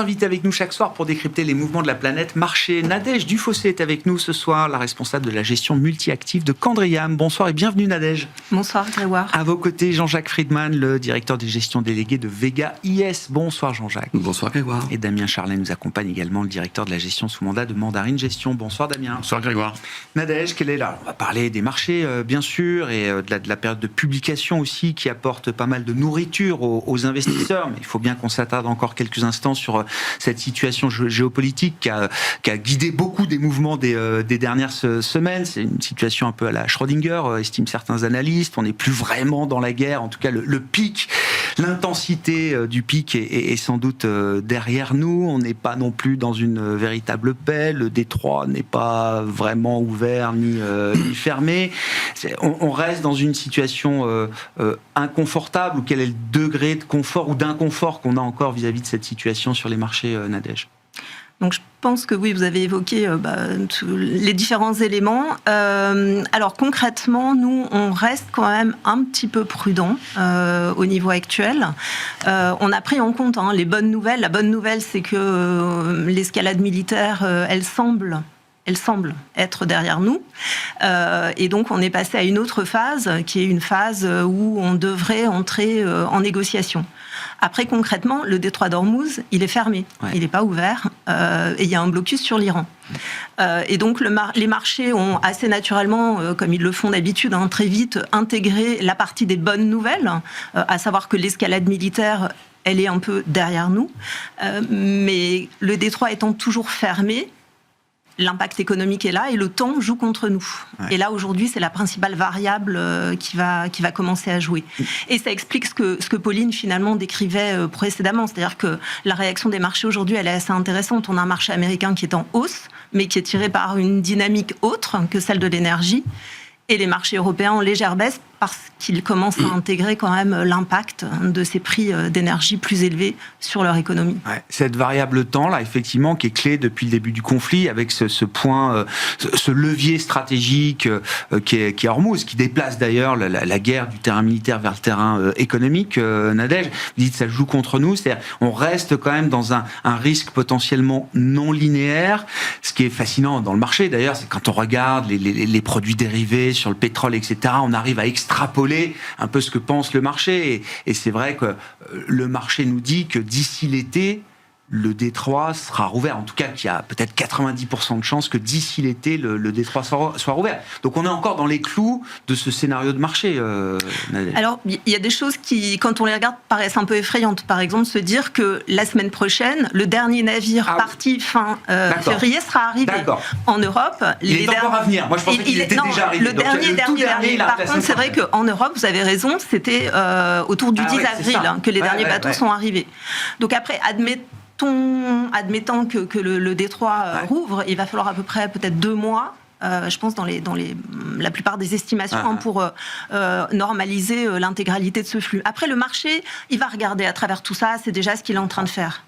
invités avec nous chaque soir pour décrypter les mouvements de la planète marché. Nadège Dufossé est avec nous ce soir, la responsable de la gestion multi-active de Candriam. Bonsoir et bienvenue Nadège. Bonsoir Grégoire. À vos côtés, Jean-Jacques Friedman, le directeur des gestions déléguées de Vega IS. Bonsoir Jean-Jacques. Bonsoir Grégoire. Et Damien Charlet nous accompagne également, le directeur de la gestion sous mandat de Mandarine Gestion. Bonsoir Damien. Bonsoir Grégoire. Nadège, quelle est là? On va parler des marchés bien sûr et de la période de publication aussi qui apporte pas mal de nourriture aux investisseurs. Mais il faut bien qu'on s'attarde encore quelques instants sur cette situation géopolitique qui a guidé beaucoup des mouvements des dernières semaines. C'est une situation un peu à la Schrödinger, estiment certains analystes. On n'est plus vraiment dans la guerre. En tout cas, le pic, l'intensité du pic est sans doute derrière nous. On n'est pas non plus dans une véritable paix. Le détroit n'est pas vraiment ouvert ni fermé. On reste dans une situation inconfortable. Ou quel est le degré de confort ou d'inconfort qu'on a encore vis-à-vis de cette situation sur les marchés, Nadège? Donc je pense que oui, vous avez évoqué les différents éléments. Alors concrètement, nous, on reste quand même un petit peu prudent au niveau actuel. On a pris en compte les bonnes nouvelles. La bonne nouvelle, c'est que l'escalade militaire, elle semble être derrière nous. Et donc, on est passé à une autre phase, qui est une phase où on devrait entrer en négociation. Après, concrètement, le détroit d'Ormuz, il est fermé. Ouais. Il n'est pas ouvert. Et il y a un blocus sur l'Iran. Et donc, les marchés ont assez naturellement, comme ils le font d'habitude, très vite intégré la partie des bonnes nouvelles, à savoir que l'escalade militaire, elle est un peu derrière nous. Mais le détroit étant toujours fermé, l'impact économique est là et le temps joue contre nous. Ouais. Et là, aujourd'hui, c'est la principale variable qui va commencer à jouer. Et ça explique ce que Pauline, finalement, décrivait précédemment. C'est-à-dire que la réaction des marchés aujourd'hui, elle est assez intéressante. On a un marché américain qui est en hausse, mais qui est tiré par une dynamique autre que celle de l'énergie. Et les marchés européens en légère baisse parce qu'ils commencent à intégrer quand même l'impact de ces prix d'énergie plus élevés sur leur économie. Ouais, cette variable temps, là, effectivement, qui est clé depuis le début du conflit, avec ce point, ce levier stratégique qui est Hormuz, qui déplace d'ailleurs la guerre du terrain militaire vers le terrain économique, Nadège. Vous dites ça joue contre nous, c'est-à-dire on reste quand même dans un risque potentiellement non linéaire. Ce qui est fascinant dans le marché, d'ailleurs, c'est quand on regarde les produits dérivés sur le pétrole, etc., on arrive à extrapoler un peu ce que pense le marché. Et c'est vrai que le marché nous dit que d'ici l'été, le détroit sera rouvert. En tout cas, qu'il y a peut-être 90% de chances que d'ici l'été, le détroit soit rouvert. Donc on est encore dans les clous de ce scénario de marché. Alors, il y a des choses qui, quand on les regarde, paraissent un peu effrayantes. Par exemple, se dire que la semaine prochaine, le dernier navire parti fin février sera arrivé. En Europe. Il est encore à venir. Moi, je pensais qu'il était déjà arrivé. Le dernier. Par contre, c'est vrai qu'en Europe, vous avez raison, c'était autour du 10 avril que les derniers bateaux sont arrivés. Donc après, admettant que le détroit rouvre, il va falloir à peu près peut-être 2 mois. Je pense dans la plupart des estimations pour normaliser l'intégralité de ce flux. Après, le marché, il va regarder à travers tout ça, c'est déjà ce qu'il est en train de faire.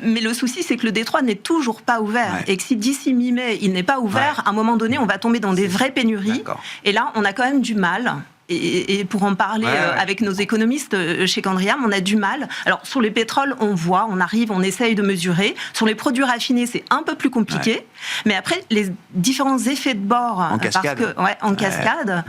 Mais le souci, c'est que le détroit n'est toujours pas ouvert. Ouais. Et que si d'ici mi-mai, il n'est pas ouvert, à un moment donné, on va tomber dans des vraies pénuries. Et là, on a quand même du mal. Et pour en parler avec nos économistes chez Candriam, on a du mal. Alors, sur les pétroles, on voit, on arrive, on essaye de mesurer. Sur les produits raffinés, c'est un peu plus compliqué. Ouais. Mais après, les différents effets de bord en cascade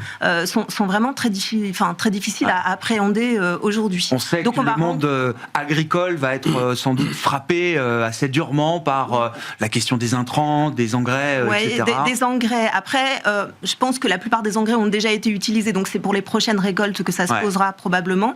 sont vraiment très difficiles à appréhender aujourd'hui. On sait que le monde agricole va être sans doute frappé assez durement par la question des intrants, des engrais, etc. Des engrais. Après, je pense que la plupart des engrais ont déjà été utilisés, donc c'est pour les prochaines récoltes que ça se posera probablement.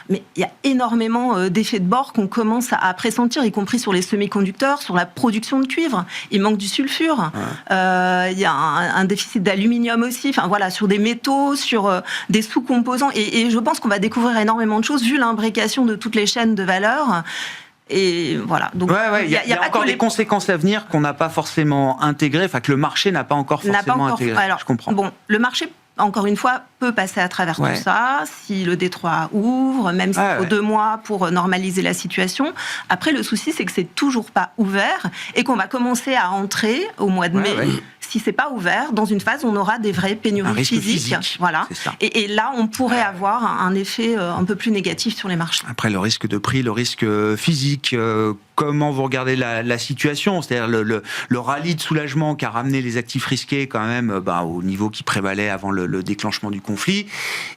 Mais il y a énormément d'effets de bord qu'on commence à pressentir, y compris sur les semi-conducteurs, sur la production de cuivre. Il manque du sulfure. Il y a un déficit d'aluminium aussi. Enfin voilà, sur des métaux, sur des sous-composants. Et je pense qu'on va découvrir énormément de choses vu l'imbrication de toutes les chaînes de valeur. Et voilà. Donc, il y a encore des conséquences à venir qu'on n'a pas forcément intégrées, enfin que le marché n'a pas encore forcément intégrées. Alors, je comprends. Bon, le marché, encore une fois, peut passer à travers tout ça, si le détroit ouvre, même s'il faut 2 mois pour normaliser la situation. Après, le souci, c'est que c'est toujours pas ouvert et qu'on va commencer à entrer au mois de mai. Si c'est pas ouvert, dans une phase où on aura des vraies pénuries physiques. Voilà. Et là, on pourrait avoir un effet un peu plus négatif sur les marchés. Après, le risque de prix, le risque physique, comment vous regardez la situation, c'est-à-dire le rallye de soulagement qui a ramené les actifs risqués quand même au niveau qui prévalait avant le déclenchement du conflit,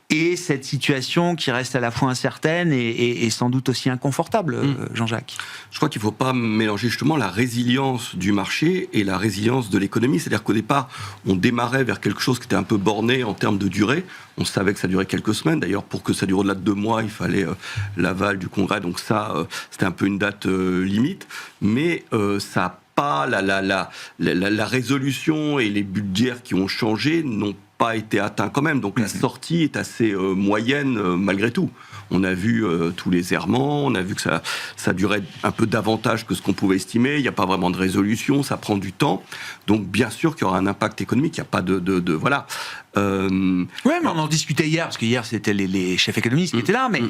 et cette situation qui reste à la fois incertaine et sans doute aussi inconfortable, Jean-Jacques. Je crois qu'il ne faut pas mélanger justement la résilience du marché et la résilience de l'économie. C'est-à-dire qu'au départ, on démarrait vers quelque chose qui était un peu borné en termes de durée. On savait que ça durait quelques semaines. D'ailleurs, pour que ça dure au-delà de 2 mois, il fallait l'aval du Congrès. Donc ça, c'était un peu une date limite. Mais ça n'a pas la résolution et les budgets qui ont changé n'ont pas été atteints quand même. Donc la sortie est assez moyenne malgré tout. On a vu tous les errements, on a vu que ça durait un peu davantage que ce qu'on pouvait estimer. Il n'y a pas vraiment de résolution, ça prend du temps. Donc bien sûr qu'il y aura un impact économique. Il n'y a pas de voilà. Oui, mais on en discutait hier, parce que hier c'était les chefs économistes qui étaient là, mais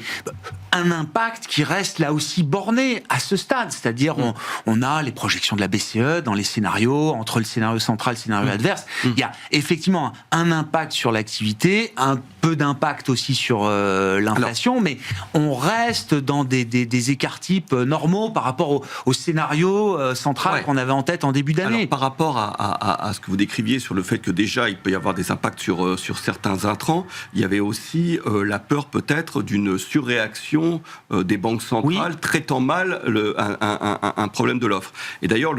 un impact qui reste là aussi borné à ce stade, c'est-à-dire on a les projections de la BCE dans les scénarios, entre le scénario central et le scénario adverse, il y a effectivement un impact sur l'activité, un peu d'impact aussi sur l'inflation, mais on reste dans des écarts types normaux par rapport au scénario central qu'on avait en tête en début d'année. Alors, par rapport à ce que vous décriviez sur le fait que déjà il peut y avoir des impacts sur certains intrants, il y avait aussi la peur peut-être d'une surréaction des banques centrales traitant mal un problème de l'offre. Et d'ailleurs,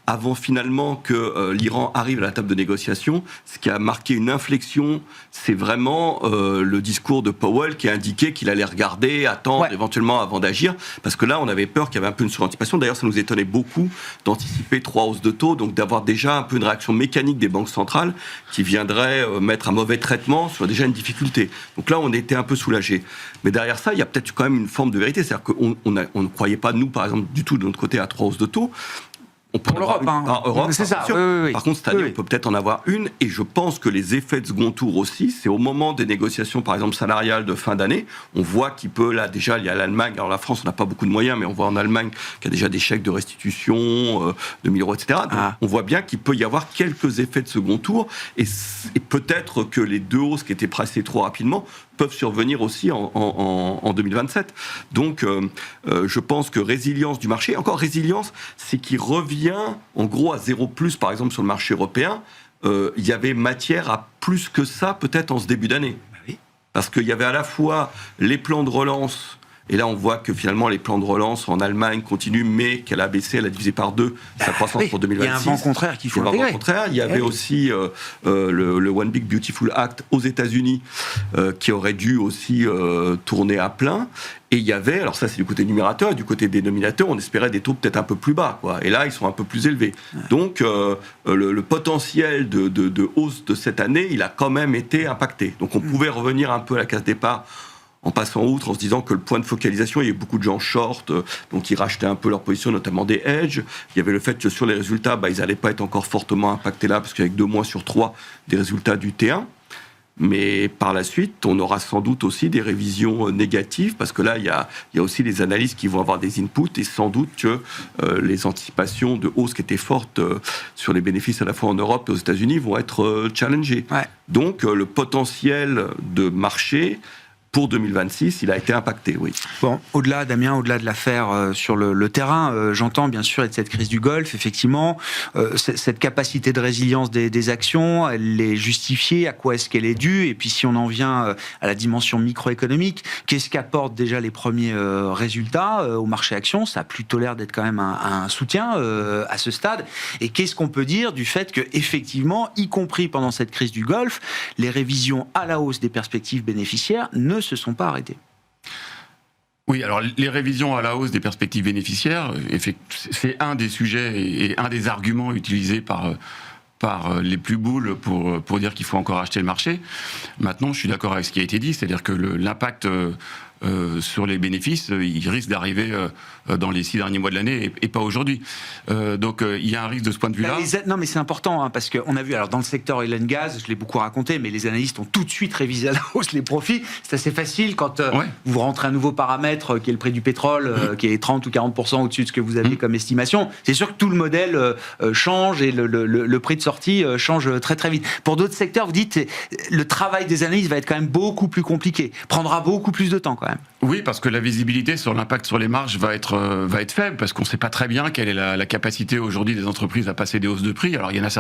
avant finalement que l'Iran arrive à la table de négociation, ce qui a marqué une inflexion, c'est vraiment le discours de Powell qui a indiqué qu'il allait regarder, attendre éventuellement avant d'agir, parce que là, on avait peur qu'il y avait un peu une suranticipation. D'ailleurs, ça nous étonnait beaucoup d'anticiper 3 hausses de taux, donc d'avoir déjà un peu une réaction mécanique des banques centrales qui viendraient mettre un mauvais traitement sur déjà une difficulté. Donc là, on était un peu soulagés. Mais derrière ça, il y a peut-être quand même une forme de vérité. C'est-à-dire qu'on ne croyait pas, nous, par exemple, du tout de notre côté à 3 hausses de taux. On peut pour l'Europe, Europe, c'est ça. Oui. Par contre, cette année, on peut peut-être en avoir une, et je pense que les effets de second tour aussi, c'est au moment des négociations, par exemple, salariales de fin d'année, on voit qu'il peut, là, déjà, il y a l'Allemagne, alors la France, on n'a pas beaucoup de moyens, mais on voit en Allemagne qu'il y a déjà des chèques de restitution, de 1000 euros, etc. Donc, on voit bien qu'il peut y avoir quelques effets de second tour, et peut-être que les 2 hausses qui étaient pressées trop rapidement peuvent survenir aussi en 2027. Donc, je pense que résilience du marché, encore résilience, c'est qu'il revient en gros à 0+, par exemple, sur le marché européen. Il y avait matière à plus que ça, peut-être en ce début d'année. Parce qu'il y avait à la fois les plans de relance. Et là, on voit que finalement, les plans de relance en Allemagne continuent, mais qu'elle a baissé, elle a divisé par 2 sa croissance pour 2026. Il y a un vent contraire qu'il faut intégrer. Il y avait aussi le One Big Beautiful Act aux États-Unis qui aurait dû aussi tourner à plein. Et il y avait, alors ça c'est du côté numérateur, et du côté dénominateur, on espérait des taux peut-être un peu plus bas, quoi. Et là, ils sont un peu plus élevés. Donc, le potentiel de hausse de cette année, il a quand même été impacté. Donc, on pouvait revenir un peu à la case départ en passant outre, en se disant que le point de focalisation, il y avait beaucoup de gens short, donc ils rachetaient un peu leur position, notamment des hedges. Il y avait le fait que sur les résultats, ils n'allaient pas être encore fortement impactés là, parce qu'avec 2 mois sur 3 des résultats du T1. Mais par la suite, on aura sans doute aussi des révisions négatives, parce que là, il y a aussi les analystes qui vont avoir des inputs, et sans doute que les anticipations de hausse qui étaient fortes sur les bénéfices à la fois en Europe et aux États-Unis vont être challengées. Donc, le potentiel de marché pour 2026, il a été impacté, oui. Bon, au-delà, Damien, au-delà de l'affaire sur le terrain, j'entends bien sûr, et de cette crise du Golfe, effectivement, cette capacité de résilience des actions, elle est justifiée, à quoi est-ce qu'elle est due? Et puis si on en vient à la dimension microéconomique, qu'est-ce qu'apportent déjà les premiers résultats au marché actions? Ça a plutôt l'air d'être quand même un soutien à ce stade. Et qu'est-ce qu'on peut dire du fait que, effectivement, y compris pendant cette crise du Golfe, les révisions à la hausse des perspectives bénéficiaires ne se sont pas arrêtées? Oui, alors les révisions à la hausse des perspectives bénéficiaires, c'est un des sujets et un des arguments utilisés par les plus boules pour dire qu'il faut encore acheter le marché. Maintenant, je suis d'accord avec ce qui a été dit, c'est-à-dire que l'impact sur les bénéfices, il risque d'arriver dans les 6 derniers mois de l'année et pas aujourd'hui. Donc il y a un risque de ce point de vue-là. Non, mais c'est important, parce qu'on a vu, alors dans le secteur oil and gas, je l'ai beaucoup raconté, mais les analystes ont tout de suite révisé à la hausse les profits. C'est assez facile quand vous rentrez un nouveau paramètre qui est le prix du pétrole, qui est 30 ou 40% au-dessus de ce que vous aviez comme estimation. C'est sûr que tout le modèle change et le prix de sortie change très très vite. Pour d'autres secteurs, vous dites, le travail des analystes va être quand même beaucoup plus compliqué, prendra beaucoup plus de temps quand même. même. Oui, parce que la visibilité sur l'impact sur les marges va être faible, parce qu'on ne sait pas très bien quelle est la capacité aujourd'hui des entreprises à passer des hausses de prix. Alors il y en a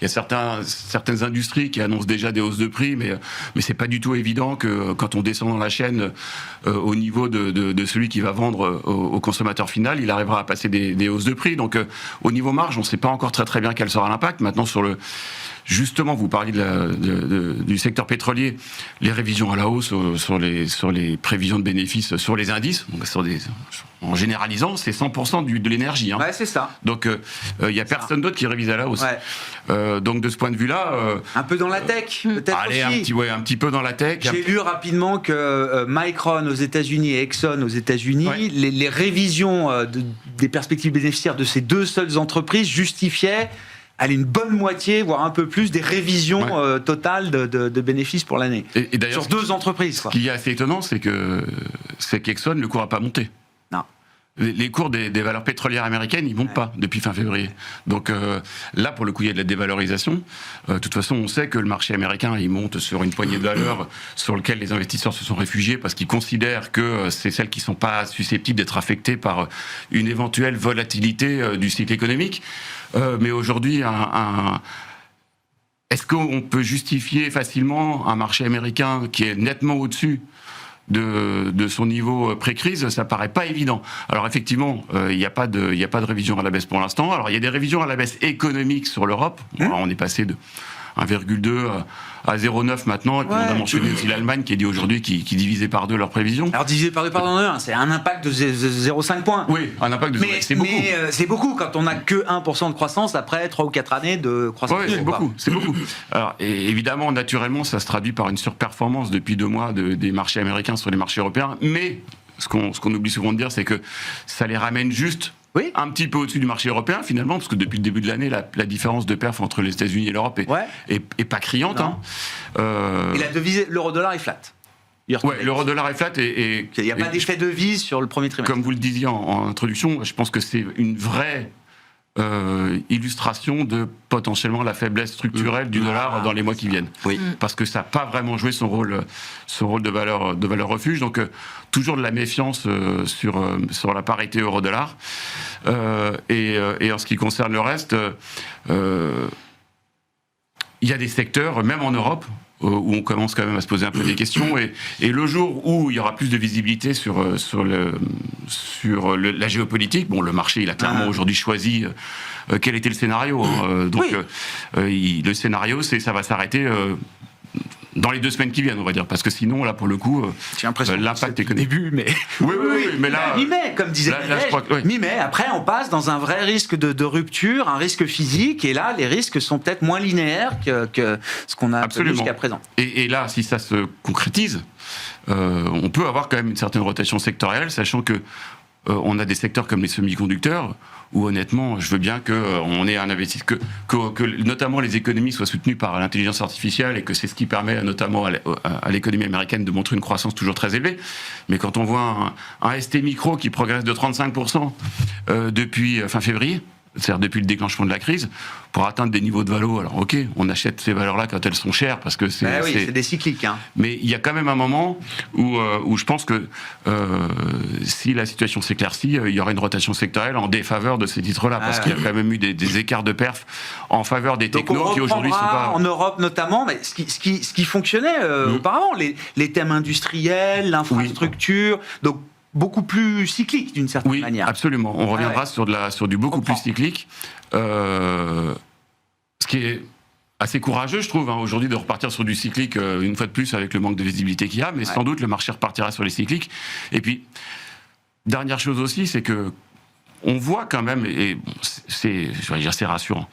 certaines industries qui annoncent déjà des hausses de prix, mais c'est pas du tout évident que quand on descend dans la chaîne au niveau de celui qui va vendre au consommateur final, il arrivera à passer des hausses de prix. Donc au niveau marge, on ne sait pas encore très bien quel sera l'impact. Maintenant justement, vous parliez du secteur pétrolier, les révisions à la hausse sur les prévisions de bénéfices sur les indices, donc en généralisant, c'est 100% de l'énergie. Ouais, c'est ça. Donc il n'y a personne d'autre qui révise à la hausse. Ouais. Donc de ce point de vue-là... un peu dans la tech, peut-être allez, aussi. un petit peu dans la tech. J'ai lu rapidement que Micron aux États-Unis et Exxon aux États-Unis, les révisions des perspectives bénéficiaires de ces deux seules entreprises justifiaient une bonne moitié, voire un peu plus, des révisions totales de bénéfices pour l'année. Et d'ailleurs, sur deux entreprises. Ce qui est assez étonnant, c'est qu'Exxon, le cours n'a pas monté. Non. Les cours des valeurs pétrolières américaines, ils montent pas depuis fin février. Donc là, pour le coup, il y a de la dévalorisation. De toute façon, on sait que le marché américain, il monte sur une poignée de valeurs sur lequel les investisseurs se sont réfugiés parce qu'ils considèrent que c'est celles qui sont pas susceptibles d'être affectées par une éventuelle volatilité du cycle économique. Mais aujourd'hui, est-ce qu'on peut justifier facilement un marché américain qui est nettement au-dessus de son niveau pré-crise? Ça paraît pas évident. Alors effectivement, il n'y a pas de révision à la baisse pour l'instant. Alors il y a des révisions à la baisse économique sur l'Europe. Alors, on est passé de 1,2 à 0,9 maintenant, et puis on a mentionné aussi l'Allemagne qui est dit aujourd'hui qui divisait par deux leurs prévisions. Alors divisé par deux, pardon, c'est un impact de 0,5 points. Oui, un impact de 0,5, c'est beaucoup. Mais c'est beaucoup quand on n'a que 1% de croissance après 3 ou 4 années de croissance. Oui, c'est beaucoup. Alors évidemment, naturellement, ça se traduit par une surperformance depuis 2 mois des marchés américains sur les marchés européens, mais ce qu'on oublie souvent de dire, c'est que ça les ramène juste un petit peu au-dessus du marché européen, finalement, parce que depuis le début de l'année, la différence de perf entre les États-Unis et l'Europe est pas criante. Et la devise, l'euro-dollar est flat. L'euro-dollar est flat et il n'y a pas d'effet devise sur le premier trimestre. Comme vous le disiez en introduction, je pense que c'est une vraie illustration de potentiellement la faiblesse structurelle du dollar dans les mois qui viennent. Parce que ça n'a pas vraiment joué son rôle de valeur refuge. Donc toujours de la méfiance sur la parité euro-dollar. Et en ce qui concerne le reste, il y a des secteurs, même en Europe, où on commence quand même à se poser un peu des questions. Et le jour où il y aura plus de visibilité sur la géopolitique, bon, le marché, il a clairement aujourd'hui choisi quel était le scénario. Le scénario, ça va s'arrêter dans les 2 semaines qui viennent, on va dire, parce que sinon, là, pour le coup, j'ai l'impression l'impact économique. Début, mais mais là, mi-mai, comme disait mi-mai. Après, on passe dans un vrai risque de rupture, un risque physique, et là, les risques sont peut-être moins linéaires que ce qu'on a vu jusqu'à présent. Et là, si ça se concrétise, on peut avoir quand même une certaine rotation sectorielle, sachant que on a des secteurs comme les semi-conducteurs où honnêtement, je veux bien qu'on ait un investissement, que notamment les économies soient soutenues par l'intelligence artificielle et que c'est ce qui permet notamment à l'économie américaine de montrer une croissance toujours très élevée. Mais quand on voit un ST micro qui progresse de 35% depuis fin février, c'est-à-dire depuis le déclenchement de la crise, pour atteindre des niveaux de valo, alors ok, on achète ces valeurs-là quand elles sont chères, parce que c'est des cycliques. Hein. Mais il y a quand même un moment où je pense que si la situation s'éclaircit, il y aura une rotation sectorielle en défaveur de ces titres-là, parce qu'il y a quand même eu des écarts de perf en faveur des technos qui aujourd'hui sont pas... En Europe notamment, mais ce qui fonctionnait auparavant, les thèmes industriels, l'infrastructure, donc beaucoup plus cyclique d'une certaine manière. Oui, absolument. On reviendra sur du beaucoup plus cyclique. Ce qui est assez courageux, je trouve, aujourd'hui, de repartir sur du cyclique une fois de plus avec le manque de visibilité qu'il y a, mais sans doute le marché repartira sur les cycliques. Et puis, dernière chose aussi, c'est que on voit quand même, et c'est rassurant,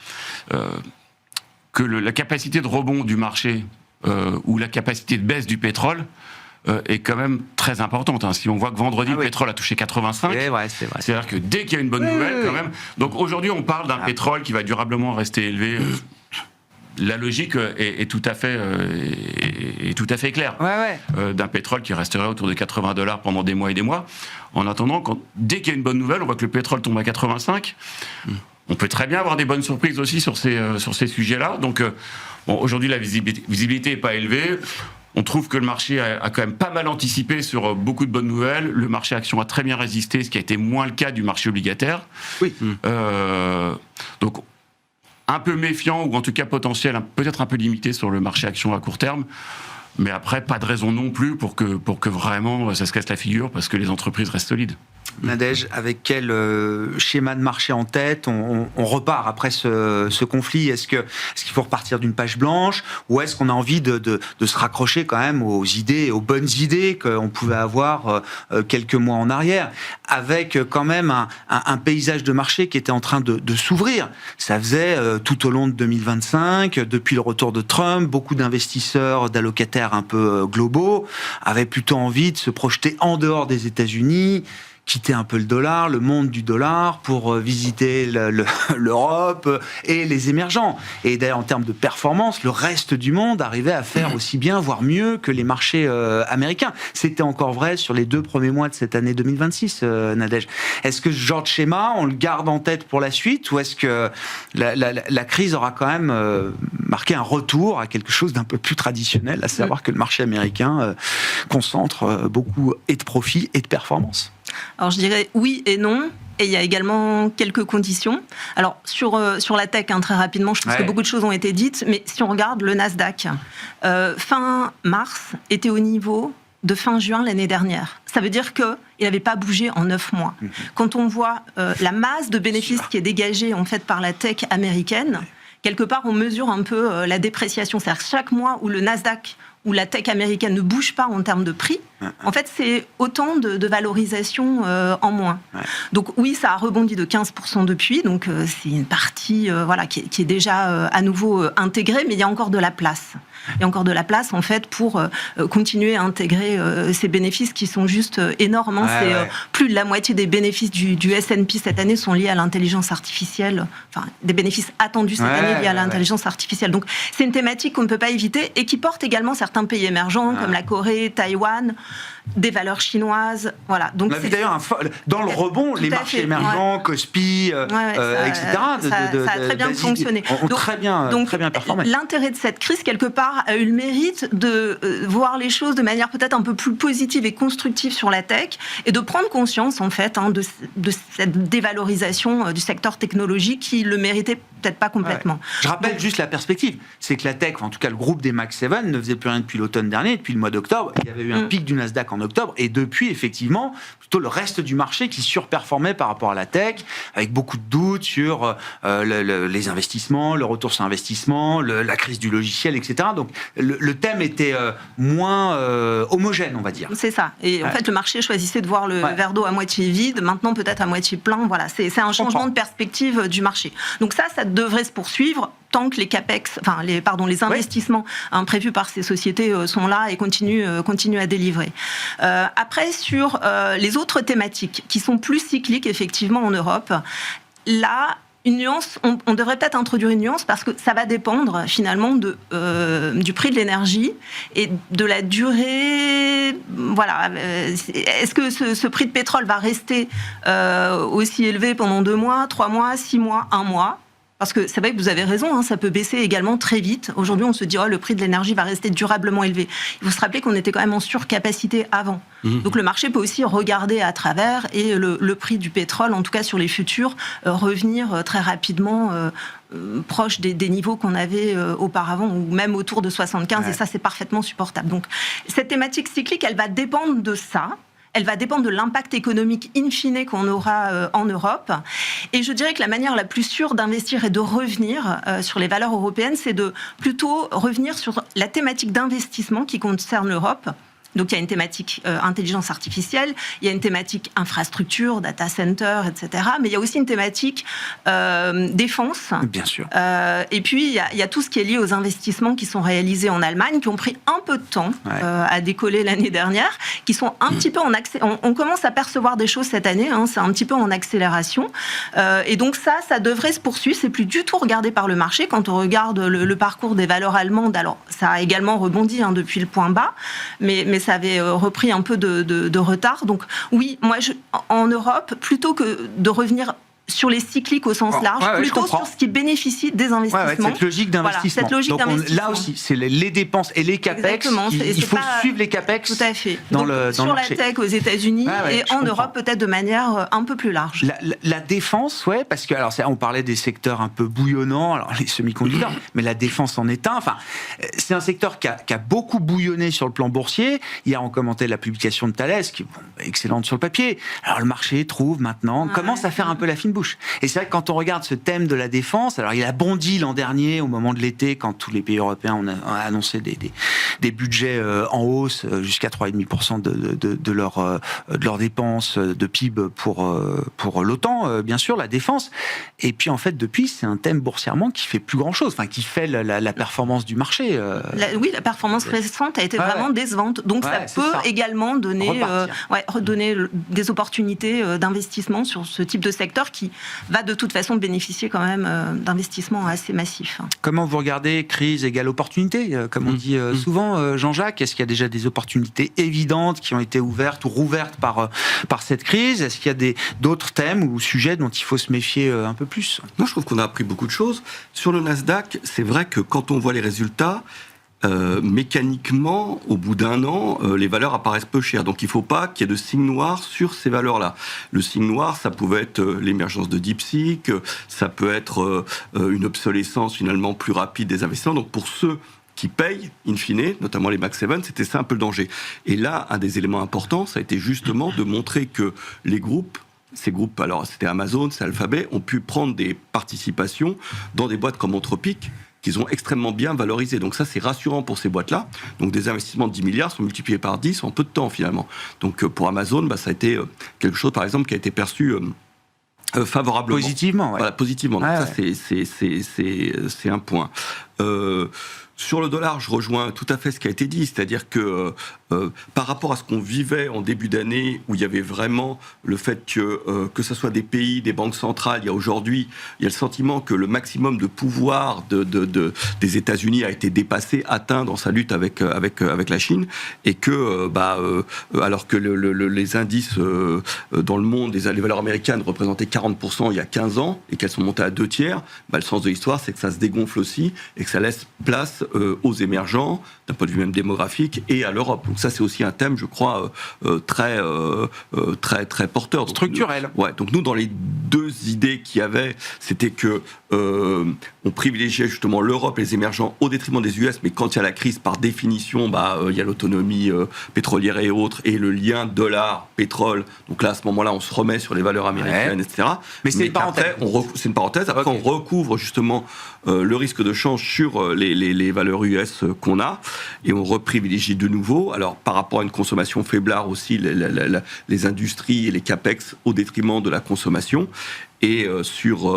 que la capacité de rebond du marché ou la capacité de baisse du pétrole est quand même très importante. Si on voit que vendredi, le pétrole a touché 85, c'est-à-dire que dès qu'il y a une bonne nouvelle, quand même... Donc aujourd'hui, on parle d'un pétrole qui va durablement rester élevé. La logique est tout à fait claire. D'un pétrole qui resterait autour de $80 pendant des mois et des mois. En attendant, dès qu'il y a une bonne nouvelle, on voit que le pétrole tombe à 85. On peut très bien avoir des bonnes surprises aussi sur ces sujets-là. Donc aujourd'hui, la visibilité n'est pas élevée. On trouve que le marché a quand même pas mal anticipé sur beaucoup de bonnes nouvelles. Le marché action a très bien résisté, ce qui a été moins le cas du marché obligataire. Oui. Donc, un peu méfiant, ou en tout cas potentiel, peut-être un peu limité sur le marché action à court terme. Mais après, pas de raison non plus pour que vraiment ça se casse la figure, parce que les entreprises restent solides. Nadège, avec quel schéma de marché en tête on repart après ce conflit? Est-ce qu'il faut repartir d'une page blanche, ou est-ce qu'on a envie de se raccrocher quand même aux idées, aux bonnes idées qu'on pouvait avoir quelques mois en arrière, avec quand même un paysage de marché qui était en train de s'ouvrir? Ça faisait tout au long de 2025, depuis le retour de Trump, beaucoup d'investisseurs, d'allocataires un peu globaux avaient plutôt envie de se projeter en dehors des États-Unis, quitter un peu le dollar, le monde du dollar, pour visiter l'Europe et les émergents. Et d'ailleurs, en termes de performance, le reste du monde arrivait à faire aussi bien, voire mieux que les marchés américains. C'était encore vrai sur les 2 premiers mois de cette année 2026, Nadège. Est-ce que ce genre de schéma, on le garde en tête pour la suite, ou est-ce que la crise aura quand même marqué un retour à quelque chose d'un peu plus traditionnel, à savoir que le marché américain concentre beaucoup et de profit et de performance? Alors je dirais oui et non. Et il y a également quelques conditions. Alors sur la tech, très rapidement, je pense que beaucoup de choses ont été dites, mais si on regarde le Nasdaq, fin mars était au niveau de fin juin l'année dernière. Ça veut dire qu'il n'avait pas bougé en 9 mois. Quand on voit la masse de bénéfices qui est dégagée en fait par la tech américaine, quelque part on mesure un peu la dépréciation. C'est-à-dire chaque mois où le Nasdaq où la tech américaine ne bouge pas en termes de prix, en fait, c'est autant de valorisation en moins. Donc oui, ça a rebondi de 15% depuis, donc c'est une partie qui est déjà à nouveau intégrée, mais il y a encore de la place. Il y a encore de la place, en fait, pour continuer à intégrer ces bénéfices qui sont juste énormes. C'est plus de la moitié des bénéfices du S&P cette année sont liés à l'intelligence artificielle, enfin, des bénéfices attendus cette année liés à l'intelligence artificielle. Donc c'est une thématique qu'on ne peut pas éviter et qui porte également certains pays émergents comme la Corée, Taïwan, des valeurs chinoises. Voilà. Donc on a vu d'ailleurs dans le rebond, les marchés émergents, Kospi, etc. Ça a très bien fonctionné. Ont très bien performé. L'intérêt de cette crise, quelque part, a eu le mérite de voir les choses de manière peut-être un peu plus positive et constructive sur la tech et de prendre conscience, en fait, de cette dévalorisation du secteur technologique qui le méritait peut-être pas complètement. Je rappelle juste la perspective, c'est que la tech, en tout cas le groupe des Mag 7, ne faisait plus rien depuis l'automne dernier, depuis le mois d'octobre. Il y avait eu un pic du Nasdaq en octobre, et depuis, effectivement, plutôt le reste du marché qui surperformait par rapport à la tech, avec beaucoup de doutes sur les investissements, le retour sur investissement, la crise du logiciel, etc. Donc le thème était moins homogène, on va dire. C'est ça. Et en fait, le marché choisissait de voir le verre d'eau à moitié vide, maintenant peut-être à moitié plein. Voilà, c'est un changement de perspective du marché. Donc ça devrait se poursuivre tant que les capex, les investissements prévus par ces sociétés sont là et continuent à délivrer. Après, sur les autres thématiques qui sont plus cycliques, effectivement, en Europe, là, une nuance, on devrait peut-être introduire une nuance parce que ça va dépendre finalement du prix de l'énergie et de la durée. Voilà, est-ce que ce prix de pétrole va rester aussi élevé pendant 2 mois, 3 mois, 6 mois, 1 mois? Parce que c'est vrai que vous avez raison, ça peut baisser également très vite. Aujourd'hui, on se dit le prix de l'énergie va rester durablement élevé. Il faut se rappeler qu'on était quand même en surcapacité avant. Donc le marché peut aussi regarder à travers et le prix du pétrole, en tout cas sur les futurs, revenir très rapidement proche des niveaux qu'on avait auparavant, ou même autour de 75, et ça, c'est parfaitement supportable. Donc cette thématique cyclique, elle va dépendre de ça. Elle va dépendre de l'impact économique in fine qu'on aura en Europe. Et je dirais que la manière la plus sûre d'investir et de revenir sur les valeurs européennes, c'est de plutôt revenir sur la thématique d'investissement qui concerne l'Europe. Donc il y a une thématique intelligence artificielle, il y a une thématique infrastructure, data center, etc. Mais il y a aussi une thématique défense. Bien sûr. Et puis il y a tout ce qui est lié aux investissements qui sont réalisés en Allemagne, qui ont pris un peu de temps à décoller l'année dernière, qui sont un petit peu en accélération. On commence à percevoir des choses cette année, c'est un petit peu en accélération. Et donc ça devrait se poursuivre. C'est plus du tout regardé par le marché. Quand on regarde le parcours des valeurs allemandes, alors ça a également rebondi depuis le point bas, mais ça avait repris un peu de retard. Donc oui, moi, en Europe, plutôt que de revenir sur les cycliques au sens large, plutôt sur ce qui bénéficie des investissements. Cette logique d'investissement. Voilà, cette logique d'investissement. Là aussi, c'est les dépenses et les capex. Il faut suivre les capex. Tout à fait. Sur la tech aux États-Unis et en Europe peut-être de manière un peu plus large. La défense, parce que alors on parlait des secteurs un peu bouillonnants, alors les semi-conducteurs, mais la défense en est un. Enfin, c'est un secteur qui a beaucoup bouillonné sur le plan boursier. Hier, on commentait la publication de Thales, qui est excellente sur le papier. Alors le marché trouve maintenant, commence à faire un peu la fine bouche. Et c'est vrai que quand on regarde ce thème de la défense, alors il a bondi l'an dernier au moment de l'été, quand tous les pays européens ont annoncé des budgets en hausse jusqu'à 3,5% de leurs dépenses de PIB pour l'OTAN, bien sûr, la défense. Et puis en fait, depuis, c'est un thème boursièrement qui fait plus grand-chose, qui fait la performance du marché. Oui, la performance récente a été vraiment décevante. Donc ça peut également redonner des opportunités d'investissement sur ce type de secteur qui va de toute façon bénéficier quand même d'investissements assez massifs. Comment vous regardez crise égale opportunité, comme on dit souvent, Jean-Jacques? Est-ce qu'il y a déjà des opportunités évidentes qui ont été ouvertes ou rouvertes par cette crise? Est-ce qu'il y a d'autres thèmes ou sujets dont il faut se méfier un peu plus? Moi, je trouve qu'on a appris beaucoup de choses. Sur le Nasdaq, c'est vrai que quand on voit les résultats, mécaniquement, au bout d'un an, les valeurs apparaissent peu chères. Donc il ne faut pas qu'il y ait de signe noir sur ces valeurs-là. Le signe noir, ça pouvait être l'émergence de DeepSeek, ça peut être une obsolescence finalement plus rapide des investissements. Donc pour ceux qui payent, in fine, notamment les Max 7, c'était ça un peu le danger. Et là, un des éléments importants, ça a été justement de montrer que ces groupes, alors c'était Amazon, c'est Alphabet, ont pu prendre des participations dans des boîtes comme Anthropic, qu'ils ont extrêmement bien valorisé. Donc ça, c'est rassurant pour ces boîtes-là. Donc des investissements de 10 milliards sont multipliés par 10 en peu de temps, finalement. Donc pour Amazon, ça a été quelque chose, par exemple, qui a été perçu favorablement. Positivement, Voilà, positivement. Donc ça, c'est un point. Sur le dollar, je rejoins tout à fait ce qui a été dit, c'est-à-dire que par rapport à ce qu'on vivait en début d'année, où il y avait vraiment le fait que ce soit des pays, des banques centrales, il y a le sentiment que le maximum de pouvoir des États-Unis a été dépassé, atteint dans sa lutte avec la Chine, et que alors que les indices dans le monde, les valeurs américaines représentaient 40% il y a 15 ans, et qu'elles sont montées à 2/3, le sens de l'histoire, c'est que ça se dégonfle aussi, et que ça laisse place aux émergents, d'un point de vue même démographique, et à l'Europe. Donc ça, c'est aussi un thème, je crois, très porteur. Donc, structurel. Donc nous, dans les deux idées qu'il y avait, c'était que on privilégiait justement l'Europe et les émergents au détriment des US, mais quand il y a la crise, par définition, il y a l'autonomie pétrolière et autres, et le lien dollar-pétrole. Donc là, à ce moment-là, on se remet sur les valeurs américaines, etc. Mais c'est une parenthèse. C'est une parenthèse. Après, on recouvre justement le risque de change sur les valeurs US qu'on a, et on reprivilégie de nouveau. Alors, par rapport à une consommation faiblard aussi, les industries et les capex au détriment de la consommation. Et sur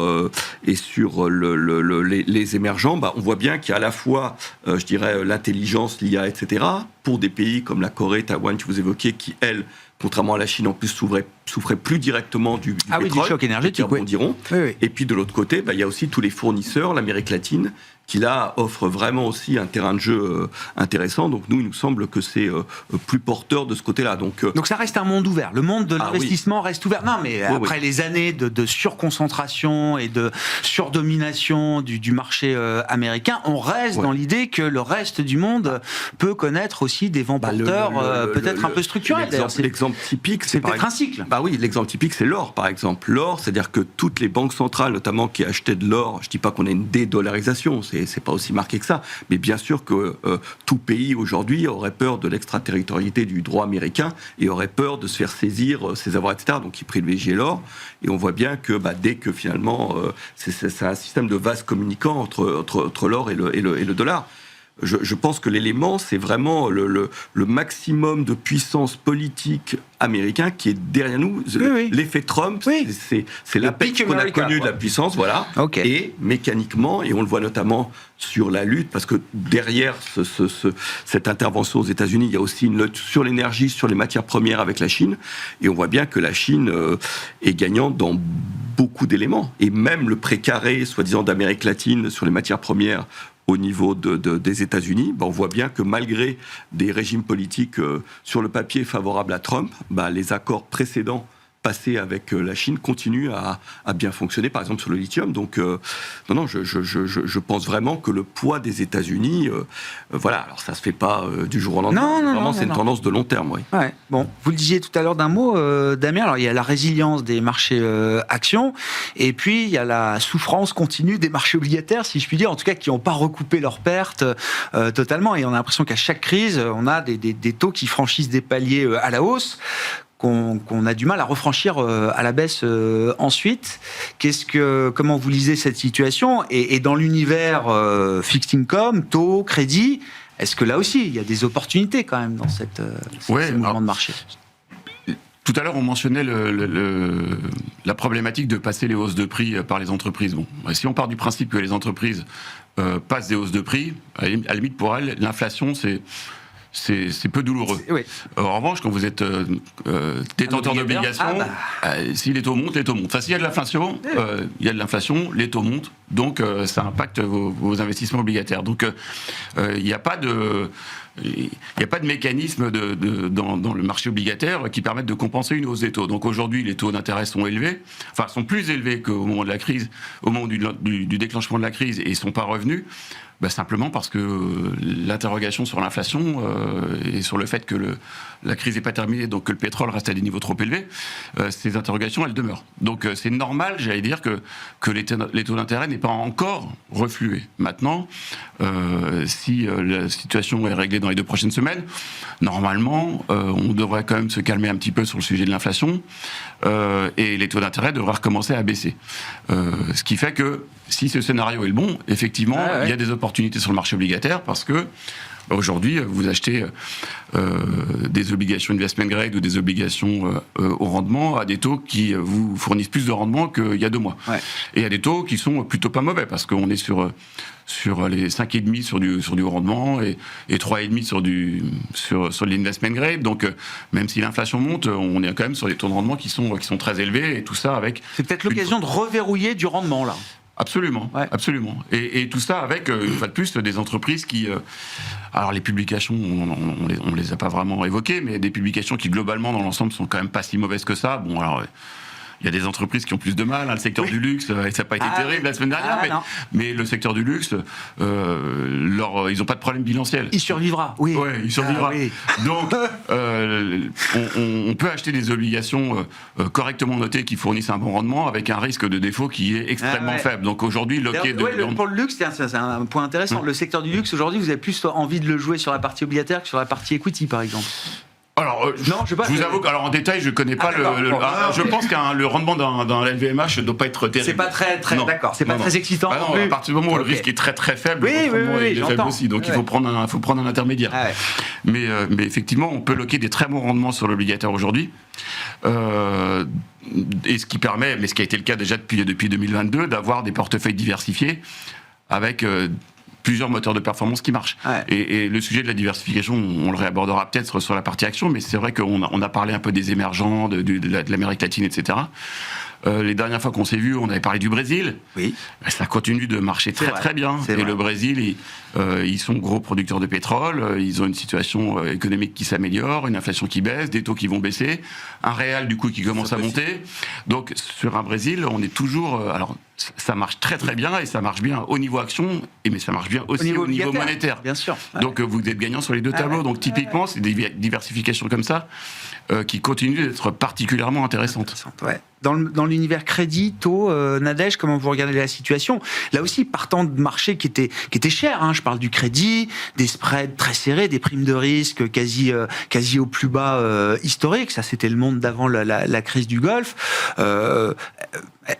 les émergents, on voit bien qu'il y a à la fois, je dirais, l'intelligence, l'IA, etc., pour des pays comme la Corée, Taïwan, que vous évoquiez, qui, elles, contrairement à la Chine, en plus, souffraient plus directement du pétrole. Du choc énergétique, diront. Oui. Et puis, de l'autre côté, il y a aussi tous les fournisseurs, l'Amérique latine, qui là offre vraiment aussi un terrain de jeu intéressant. Donc nous, il nous semble que c'est plus porteur de ce côté-là. Donc ça reste un monde ouvert. Le monde de l'investissement reste ouvert. Non, mais après les années de surconcentration et de surdomination du marché américain, on reste dans l'idée que le reste du monde peut connaître aussi des vents porteurs peut-être un peu structurels. L'exemple typique, c'est peut-être un cycle. Oui, l'exemple typique, c'est l'or, par exemple. L'or, c'est-à-dire que toutes les banques centrales, notamment qui achetaient de l'or, je ne dis pas qu'on ait une dédollarisation, c'est pas aussi marqué que ça, mais bien sûr que tout pays aujourd'hui aurait peur de l'extraterritorialité du droit américain et aurait peur de se faire saisir ses avoirs, etc. Donc ils privilégiaient l'or, et on voit bien que dès que finalement c'est un système de vase communicant entre l'or et le dollar. Je pense que l'élément, c'est vraiment le maximum de puissance politique américain qui est derrière nous. L'effet Trump, c'est l'apex qu'on a connu de la puissance, voilà. Et mécaniquement, et on le voit notamment sur la lutte, parce que derrière cette intervention aux États-Unis, il y a aussi une lutte sur l'énergie, sur les matières premières avec la Chine, et on voit bien que la Chine est gagnante dans beaucoup d'éléments. Et même le précaré, soi-disant, d'Amérique latine sur les matières premières au niveau des États-Unis, on voit bien que malgré des régimes politiques sur le papier favorables à Trump, les accords précédents passé avec la Chine continue à bien fonctionner, par exemple sur le lithium. Donc, non, je pense vraiment que le poids des États-Unis, voilà, alors ça se fait pas du jour au lendemain. Vraiment, c'est une tendance de long terme, oui. Ouais. Bon, vous le disiez tout à l'heure d'un mot, Damien. Alors, il y a la résilience des marchés actions, et puis il y a la souffrance continue des marchés obligataires, si je puis dire, en tout cas, qui n'ont pas recoupé leurs pertes totalement. Et on a l'impression qu'à chaque crise, on a des taux qui franchissent des paliers à la hausse, qu'on a du mal à refranchir à la baisse ensuite. Comment vous lisez cette situation ? Et dans l'univers fixed income, taux, crédit, est-ce que là aussi, il y a des opportunités quand même dans ces mouvements de marché ? Tout à l'heure, on mentionnait la problématique de passer les hausses de prix par les entreprises. Bon, si on part du principe que les entreprises passent des hausses de prix, à la limite pour elles, l'inflation, c'est peu douloureux. Oui. En revanche, quand vous êtes détenteur d'obligations, si les taux montent, les taux montent. Enfin, s'il y a de l'inflation, il y a de l'inflation, les taux montent, donc ça impacte vos investissements obligataires. Donc, il n'y a pas de mécanisme dans le marché obligataire qui permette de compenser une hausse des taux. Donc aujourd'hui, les taux d'intérêt sont plus élevés qu'au moment de la crise, au moment du déclenchement de la crise, et ne sont pas revenus. Simplement parce que l'interrogation sur l'inflation et sur le fait que la crise n'est pas terminée, donc que le pétrole reste à des niveaux trop élevés, ces interrogations, elles demeurent. Donc c'est normal, j'allais dire, que les taux d'intérêt n'aient pas encore reflué. Maintenant, si la situation est réglée dans les 2 prochaines semaines, normalement, on devrait quand même se calmer un petit peu sur le sujet de l'inflation, et les taux d'intérêt devraient recommencer à baisser. Ce qui fait que si ce scénario est le bon, effectivement, il y a des opportunités sur le marché obligataire, parce que aujourd'hui, vous achetez des obligations investment grade ou des obligations au rendement à des taux qui vous fournissent plus de rendement qu'il y a 2 mois. Ouais. Et il y a des taux qui sont plutôt pas mauvais, parce qu'on est sur les 5,5 sur du rendement et 3,5 sur l'investment grade. Donc, même si l'inflation monte, on est quand même sur des taux de rendement qui sont très élevés, et tout ça avec... C'est peut-être l'occasion de reverrouiller du rendement, là. Absolument, ouais. Absolument. Et tout ça avec, une fois de plus, des entreprises qui... alors les publications, on les a pas vraiment évoquées, mais des publications qui, globalement, dans l'ensemble, sont quand même pas si mauvaises que ça. Bon, alors... Il y a des entreprises qui ont plus de mal, le secteur du luxe, ça n'a pas été terrible la semaine dernière, mais le secteur du luxe, ils n'ont pas de problème bilanciel. Il survivra, oui. Oui, il survivra. Oui. Donc, on peut acheter des obligations correctement notées qui fournissent un bon rendement avec un risque de défaut qui est extrêmement faible. Donc aujourd'hui, pour le luxe, c'est un point intéressant. Le secteur du luxe, aujourd'hui, vous avez plus envie de le jouer sur la partie obligataire que sur la partie equity, par exemple. Alors, je vous avoue qu'en en détail, je connais pas je pense que le rendement d'un LVMH ne doit pas être terrible. C'est pas très d'accord. C'est pas très excitant. Ah non, à partir du moment où le risque est très très faible, le rendement est faible aussi. Donc il faut prendre un intermédiaire. Ah ouais. Mais effectivement, on peut loquer des très bons rendements sur l'obligataire aujourd'hui. Et ce qui permet, mais ce qui a été le cas déjà depuis 2022, d'avoir des portefeuilles diversifiés avec plusieurs moteurs de performance qui marchent. Ouais. Et le sujet de la diversification, on le réabordera peut-être sur la partie action, mais c'est vrai qu'on a parlé un peu des émergents, de l'Amérique latine, etc. Les dernières fois qu'on s'est vu, on avait parlé du Brésil. Oui. Ça continue de marcher très bien. Et le Brésil, ils sont gros producteurs de pétrole, ils ont une situation économique qui s'améliore, une inflation qui baisse, des taux qui vont baisser, un réal du coup qui commence à monter. Donc sur un Brésil, on est toujours... alors ça marche très bien, et ça marche bien au niveau action, mais ça marche bien aussi au niveau monétaire. Bien sûr. Ouais. Donc vous êtes gagnant sur les 2 tableaux. Donc typiquement, c'est des diversifications comme ça qui continuent d'être particulièrement intéressantes. Ouais. Dans l'univers crédit, taux, Nadège, comment vous regardez la situation ? Là aussi, partant de marchés qui étaient chers, hein, je parle du crédit, des spreads très serrés, des primes de risque quasi au plus bas historique. Ça, c'était le monde d'avant la crise du Golfe.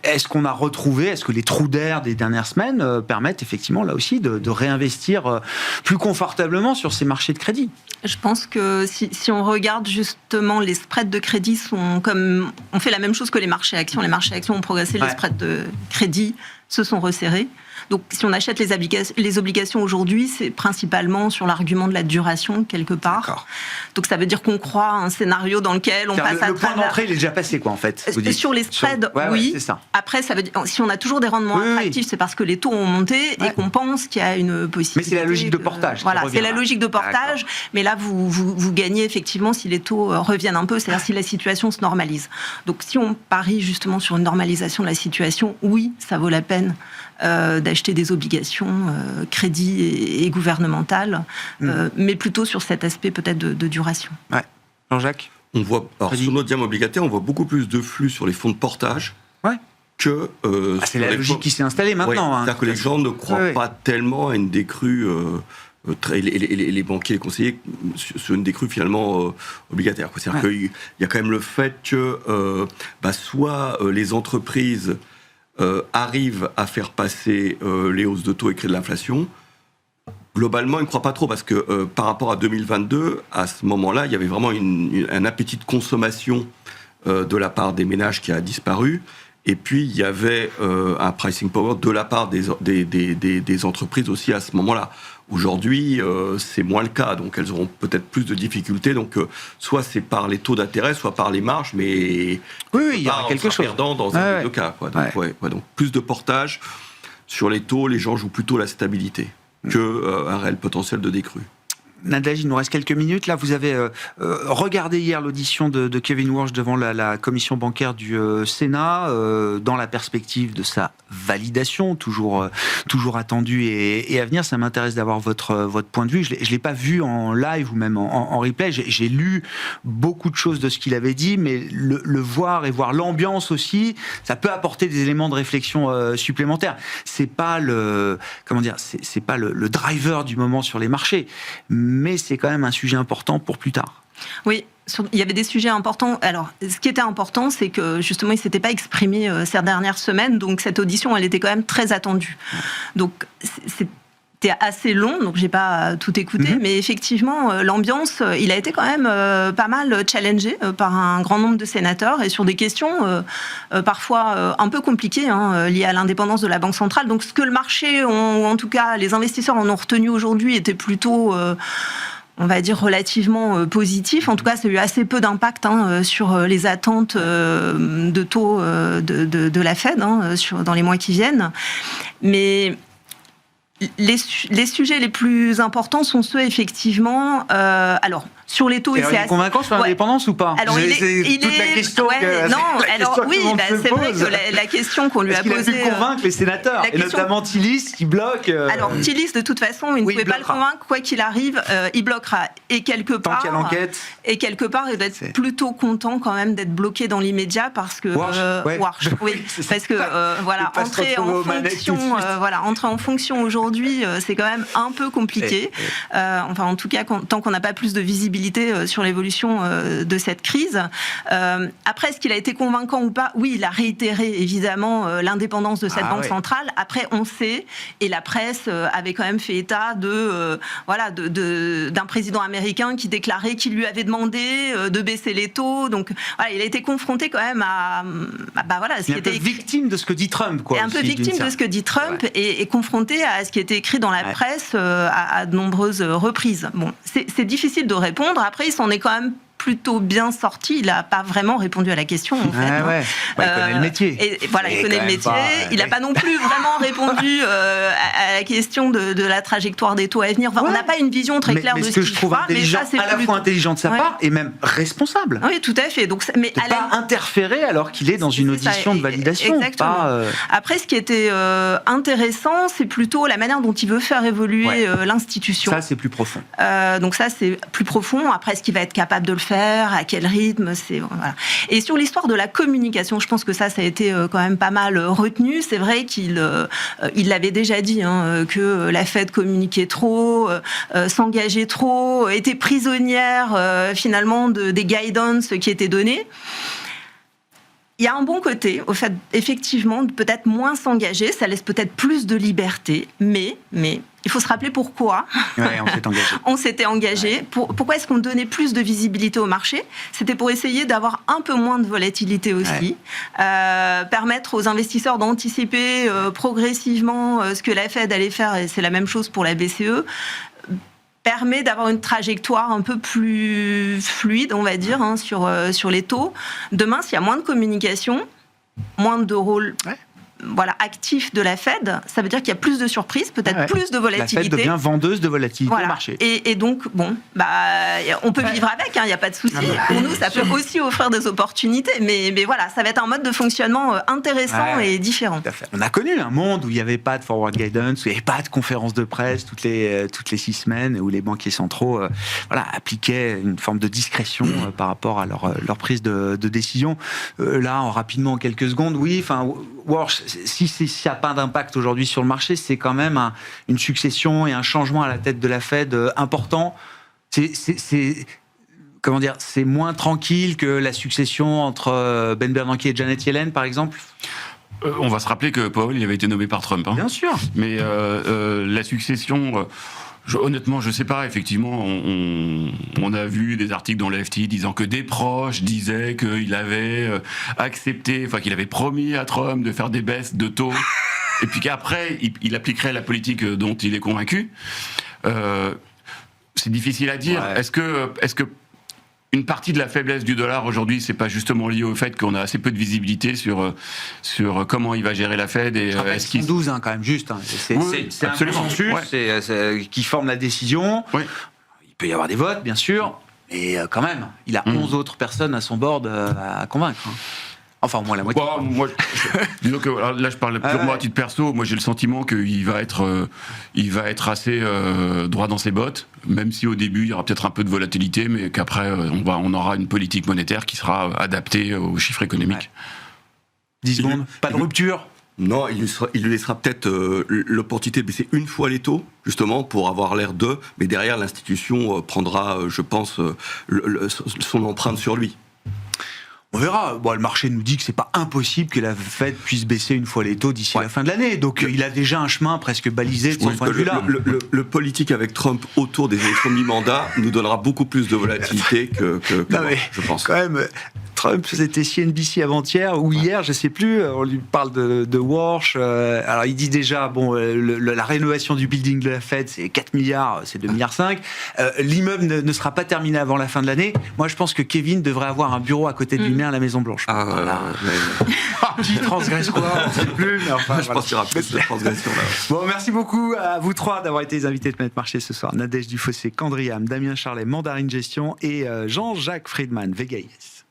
Est-ce que les trous d'air des dernières semaines permettent effectivement, là aussi, de réinvestir plus confortablement sur ces marchés de crédit ? Je pense que si on regarde justement, les spreads de crédit on fait la même chose que les marchés actions. Les marchés actions ont progressé, les spreads de crédit se sont resserrés. Donc, si on achète les obligations aujourd'hui, c'est principalement sur l'argument de la duration, quelque part. D'accord. Donc, ça veut dire qu'on croit à un scénario dans lequel on passe à le point d'entrée, il est déjà passé, quoi, en fait. vous dites. Sur les spreads, oui. C'est ça. Après, ça veut dire, si on a toujours des rendements attractifs, c'est parce que les taux ont monté et qu'on pense qu'il y a une possibilité. Mais c'est la logique de portage. Voilà, c'est la logique de portage. D'accord. Mais là, vous gagnez effectivement si les taux reviennent un peu, c'est-à-dire si la situation se normalise. Donc, si on parie justement sur une normalisation de la situation, oui, ça vaut la peine d'acheter des obligations, crédits et gouvernementales, mais plutôt sur cet aspect peut-être de duration. Ouais. Jean-Jacques ? On voit, sur notre diamant obligataire, on voit beaucoup plus de flux sur les fonds de portage que... c'est la logique qui s'est installée maintenant. C'est-à-dire que les gens ne croient pas tellement à une décrue... les banquiers, les conseillers, sur une décrue finalement obligataire. C'est-à-dire qu'il y a quand même le fait que soit les entreprises arrivent à faire passer les hausses de taux et créer de l'inflation. Globalement, ils ne croient pas trop parce que par rapport à 2022, à ce moment-là, il y avait vraiment un appétit de consommation de la part des ménages qui a disparu. Et puis, il y avait un pricing power de la part des entreprises aussi à ce moment-là. Aujourd'hui, c'est moins le cas, donc elles auront peut-être plus de difficultés. Donc, soit c'est par les taux d'intérêt, soit par les marges, mais il y aura quelque chose perdant dans un des deux cas. Quoi. Donc, donc, plus de portage sur les taux, les gens jouent plutôt la stabilité qu'un réel potentiel de décrue. Nadège, il nous reste quelques minutes. Là, vous avez regardé hier l'audition de Kevin Warsh devant la commission bancaire du Sénat, dans la perspective de sa validation, toujours attendue et à venir. Ça m'intéresse d'avoir votre point de vue. Je ne l'ai pas vu en live ou même en replay. J'ai lu beaucoup de choses de ce qu'il avait dit, mais le voir et voir l'ambiance aussi, ça peut apporter des éléments de réflexion supplémentaires. C'est pas c'est pas le driver du moment sur les marchés, mais c'est quand même un sujet important pour plus tard. Oui, il y avait des sujets importants. Alors, ce qui était important, c'est que justement, il ne s'était pas exprimé ces dernières semaines, donc cette audition, elle était quand même très attendue. Donc, c'était assez long, donc j'ai pas tout écouté, mais effectivement, l'ambiance, il a été quand même pas mal challengé par un grand nombre de sénateurs et sur des questions parfois un peu compliquées liées à l'indépendance de la Banque centrale. Donc, ce que le marché, ou en tout cas les investisseurs en ont retenu aujourd'hui, était plutôt... on va dire relativement positif. En tout cas, ça a eu assez peu d'impact sur les attentes de taux de la Fed dans les mois qui viennent. Mais les sujets les plus importants sont ceux, effectivement... alors, sur les taux, il est convaincant sur l'indépendance ou pas? Alors, c'est toute la question c'est vrai que la question qu'on lui a posée... Il a pu convaincre les sénateurs, et notamment Tillis, qui bloque... Alors, Tillis, de toute façon, il ne pouvait pas le convaincre, quoi qu'il arrive, il bloquera. Et quelque part... Tant qu'il y a l'enquête... Et quelque part, il doit être plutôt content quand même d'être bloqué dans l'immédiat, parce que... Warsh, oui. Parce que, entrer en fonction aujourd'hui, c'est quand même un peu compliqué. Enfin, en tout cas, tant qu'on n'a pas plus de visibilité sur l'évolution de cette crise. Après, est-ce qu'il a été convaincant ou pas? Oui, il a réitéré évidemment l'indépendance de cette banque centrale. Après, on sait, et la presse avait quand même fait état d'un président américain qui déclarait qu'il lui avait demandé de baisser les taux. Donc, voilà, il a été confronté quand même à ce qui était victime de ce que dit Trump, quoi. Un peu victime de ce que dit Trump et confronté à ce qui était écrit dans la presse à de nombreuses reprises. Bon, c'est difficile de répondre. Après, il s'en est quand même plutôt bien sorti. Il n'a pas vraiment répondu à la question, en fait. Il connaît le métier. Il connaît le métier. Il n'a pas non plus vraiment répondu à la question de la trajectoire des taux à venir. Enfin, on n'a pas une vision très claire de ce que je trouve intelligent, à la fois intelligent de sa part et même responsable. Oui, tout à fait. Donc, mais de ne pas interférer alors qu'il est dans une audition de validation. Exactement. Après, ce qui était intéressant, c'est plutôt la manière dont il veut faire évoluer l'institution. Ça, c'est plus profond. Donc ça, c'est plus profond. Après, est-ce qu'il va être capable de le faire? À quel rythme? Voilà. Et sur l'histoire de la communication, je pense que ça a été quand même pas mal retenu. C'est vrai qu'il l'avait déjà dit, que la Fed communiquait trop, s'engageait trop, était prisonnière finalement des guidance qui étaient donnés. Il y a un bon côté au fait, effectivement, de peut-être moins s'engager. Ça laisse peut-être plus de liberté, mais il faut se rappeler pourquoi Ouais, on s'est engagé. on s'était engagé. Ouais. Pourquoi est-ce qu'on donnait plus de visibilité au marché ? C'était pour essayer d'avoir un peu moins de volatilité aussi, permettre aux investisseurs d'anticiper progressivement ce que la Fed allait faire, et c'est la même chose pour la BCE. Permet d'avoir une trajectoire un peu plus fluide, on va dire, sur les taux. Demain, s'il y a moins de communication, moins de rôle actif de la Fed, ça veut dire qu'il y a plus de surprises, peut-être plus de volatilité. La Fed devient vendeuse de volatilité au marché. Et donc, on peut vivre avec, il n'y a pas de souci. Pour nous, ça peut aussi offrir des opportunités, mais voilà, ça va être un mode de fonctionnement intéressant et différent. On a connu un monde où il n'y avait pas de forward guidance, où il n'y avait pas de conférence de presse toutes les 6 semaines, où les banquiers centraux appliquaient une forme de discrétion par rapport à leur prise de décision. Là, rapidement, en quelques secondes, Walsh, si ça n'a pas d'impact aujourd'hui sur le marché, c'est quand même une succession et un changement à la tête de la Fed important. C'est moins tranquille que la succession entre Ben Bernanke et Janet Yellen, par exemple. On va se rappeler que Powell il avait été nommé par Trump. Bien sûr. Mais la succession... honnêtement, je sais pas. Effectivement, on a vu des articles dans le FT disant que des proches disaient qu'il avait qu'il avait promis à Trump de faire des baisses de taux, et puis qu'après, il appliquerait la politique dont il est convaincu. C'est difficile à dire. Ouais. Est-ce que une partie de la faiblesse du dollar aujourd'hui, c'est pas justement lié au fait qu'on a assez peu de visibilité sur comment il va gérer la Fed et est-ce qu'il 12 quand même juste. C'est un consensus qui forme la décision. Oui. Il peut y avoir des votes, bien sûr, mais quand même, il a 11 autres personnes à son board à convaincre. Enfin, au moins la moitié. Disons que là, je parle purement à titre perso. Moi, j'ai le sentiment qu'il va être assez droit dans ses bottes, même si au début, il y aura peut-être un peu de volatilité, mais qu'après, on aura une politique monétaire qui sera adaptée aux chiffres économiques. 10 secondes, pas de rupture. Non, il lui laissera peut-être l'opportunité de baisser une fois les taux, justement, pour avoir l'air d'eux, mais derrière, l'institution prendra, je pense, son empreinte sur lui. On verra. Le marché nous dit que c'est pas impossible que la Fed puisse baisser une fois les taux d'ici la fin de l'année. Donc il a déjà un chemin presque balisé de son point de vue-là. Le politique avec Trump autour des élections de mi-mandat nous donnera beaucoup plus de volatilité que je pense. Quand même, Trump, c'était CNBC avant-hier ou hier, je sais plus. On lui parle de Walsh. Alors il dit déjà, la rénovation du building de la Fed, c'est 4 milliards, c'est 2,5 milliards. L'immeuble ne sera pas terminé avant la fin de l'année. Moi, je pense que Kevin devrait avoir un bureau à côté de lui-même à la Maison Blanche. Qui transgresse quoi, on ne sait plus. Mais enfin, je pense qu'il y aura plus de transgression là. Bon, merci beaucoup à vous trois d'avoir été les invités de Planète Marché ce soir. Nadège Dufossé, Candriam, Damien Charlet, Mandarine Gestion et Jean-Jacques Friedman, Vega IS.